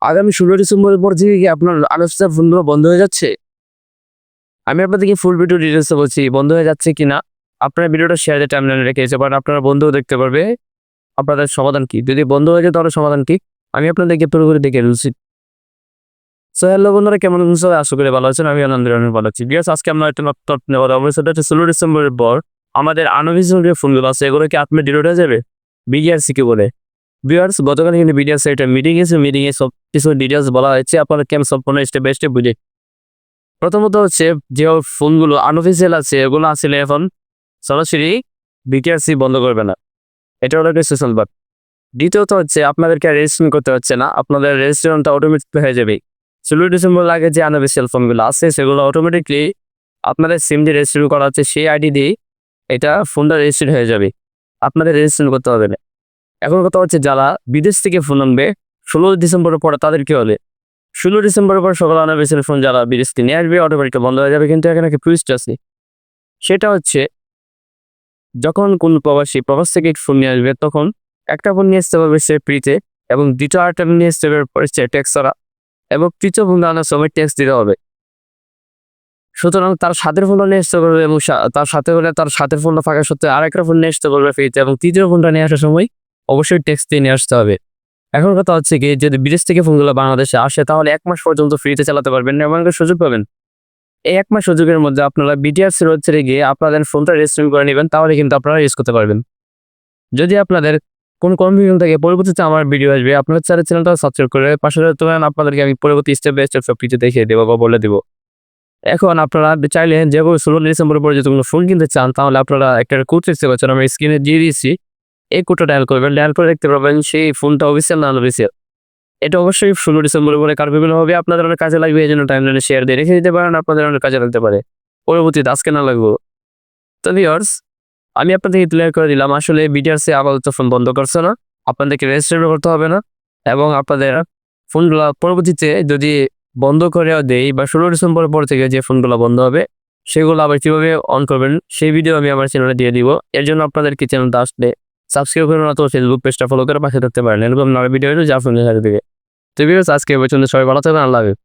আগামী 16 ডিসেম্বরের পর থেকে কি আপনার আনস্টার ফোনগুলো বন্ধ হয়ে যাচ্ছে? আমি আপনাদেরকে ফুল ভিডিও ডিটেইলসে বলছি বন্ধ হয়ে যাচ্ছে কিনা। আপনারা ভিডিওটা শেয়ার দিয়ে টাইমলাইনে রেখে দিতে পারেন। আপনার বন্ধুও দেখতে পারবে আপনাদের সমাধান কি। যদি বন্ধ হয়ে যায় তাহলে সমাধান কি? আমি আপনাদেরকে পুরোপুরি দেখিয়ে দিচ্ছি। সো হ্যালো বন্ধুরা, কেমন আছেন সবাই? আশা করি ভালো আছেন। আমি আলহামদুলিল্লাহ ভালো আছি। ভিউয়ার্স, আজকে আমরা একটা নতুন টপিক নিয়ে কথা বলবো। সেটা হচ্ছে 16 ডিসেম্বরের পর আমাদের আনঅফিসিয়াল যে ফোনগুলো আছে এগুলো কি আপনি ডিলিট হয়ে যাবে? বিডিআরসি কি বলে? ভিউয়ার্স, গতকাল কিন্তু বিডিআরসি একটা মিটিং এ সব কিছু ডিটেইলস বলা হয়েছে। আপনারা কেমন সম্পূর্ণ স্টেপ বাই স্টেপ বুঝে। প্রথমত হচ্ছে যে ফোনগুলো আনঅফিসিয়াল আছে এগুলো আসলে এখন সরাসরি বিটিআরসি বন্ধ করবে না। এটা হলো একটা সোশ্যাল বাগ। দ্বিতীয়ত হচ্ছে আপনাদেরকে রেজিস্ট্রেশন করতে হচ্ছে না, আপনাদের রেজিস্ট্রেশনটা অটোমেটিক হয়ে যাবে। 16 ডিসেম্বর আগে যে আনঅফিসিয়াল ফোনগুলো আছে সেগুলো অটোমেটিকলি আপনাদের সিম দিয়ে রেজিস্ট্রেশন করা হচ্ছে সেই আইডি দিয়ে এটা ফোনটা রেজিস্ট্রেশন হয়ে যাবে। আপনাদের রেজিস্ট্রেশন করতে হবে না। এখন কথা হচ্ছে যারা বিদেশ থেকে ফোন আনবে 16 ডিসেম্বরের পরে তাদের কি হবে? 16 ডিসেম্বরের পর সকল আনঅফিসিয়াল ফোন যারা বিদেশ থেকে নিয়ে আসবে অটোমেটিক বন্ধ হয়ে যাবে। কিন্তু এখানে একটা টুইস্ট আছে। সেটা হচ্ছে যখন কোন প্রবাস থেকে ফোন নিয়ে আসবে তখন একটা ফোন নিয়ে আসতে পারবে সে ফ্রিতে, এবং দ্বিতীয় আরেকটা নিয়ে আসতে পারবে ট্যাক্স ছাড়া, এবং তৃতীয় ফোন আনার সময় ট্যাক্স দিতে হবে। সুতরাং তার সাথের ফোনটা নিয়ে আসতে পারবে, এবং তার সাথে হলে তার সাথের ফোনটা ফাঁকা সত্ত্বে আরেকটা ফোন নিয়ে আসতে পারবে ফ্রিতে, এবং তৃতীয় ফোনটা নিয়ে আসার সময় অবশ্যই ট্যাক্স দিয়ে নিয়ে আসতে হবে। এখন কথা হচ্ছে কি, যদি বিদেশ থেকে ফোনগুলো বাংলাদেশে আসে তাহলে 1 মাস পর্যন্ত ফ্রিতে চালাতে পারবেন, এমন একটা সুযোগ পাবেন। এই 1 মাস সুযোগের মধ্যে আপনারা বিটিআরসির ওয়েবসাইটে গিয়ে আপনাদের ফোনটা রেজিস্ট্রেশন করে নেবেন, তাহলে কিন্তু আপনারা ইউজ করতে পারবেন। যদি আপনাদের কোন কনফিউশন থাকে পরবর্তীতে আমার ভিডিও আসবে, আপনার চ্যানেলটা সাবস্ক্রাইব করে পাশে রাখতে পারেন। আপনাদেরকে আমি পরবর্তী স্টেপ বাই স্টেপ সবকিছু দেখিয়ে দেবো বা বলে দেবো। এখন আপনারা চাইলে যে 16 ডিসেম্বরের পরে যদি কোনো ফোন কিনতে চান তাহলে আপনারা একটা কোড দেখতে পাচ্ছেন, আমি স্ক্রিনে দিয়ে দিয়েছি। এই কোডটা ডায়াল করবেন, ডায়াল করে দেখতে পারবেন সেই ফোনটা অফিসিয়াল না আনঅফিসিয়াল। এটা অবশ্যই 16 ডিসেম্বরের পরে কার্যকর হবে। আপনাদের অনেক কাজে লাগবে, এই জন্য টাইমলাইনে শেয়ার দিয়ে রেখে দিতে পারেন। আপনাদের অনেক কাজে লাগতে পারে পরবর্তীতে, আজকে না লাগবো। তো ভিউয়ার্স, আমি আপনাদেরকে ক্লিয়ার করে দিলাম আসলে বিটিআরসি আপাতত ফোন বন্ধ করছে না, আপনাদেরকে রেজিস্ট্রেশন করতে হবে না, এবং আপনাদের ফোনগুলো পরবর্তীতে যদি বন্ধ করেও দেই বা 16 ডিসেম্বরের পর থেকে যে ফোনগুলো বন্ধ হবে সেগুলো আবার কীভাবে অন করবেন সেই ভিডিও আমি আমার চ্যানেলে দিয়ে দিব। এর জন্য আপনাদেরকে চ্যানেলটা আসলে সাবস্ক্রাইব করে না তো ফেসবুক পেজটা ফলো করে পাশে থাকতে পারেন, এরকম নয় ভিডিও যা ফোন দেখা দিবে। তো ভিউয়ার্স, আজকে এই পর্যন্ত সবাই ভালো থাকবেন। আল্লাহ হাফেজ।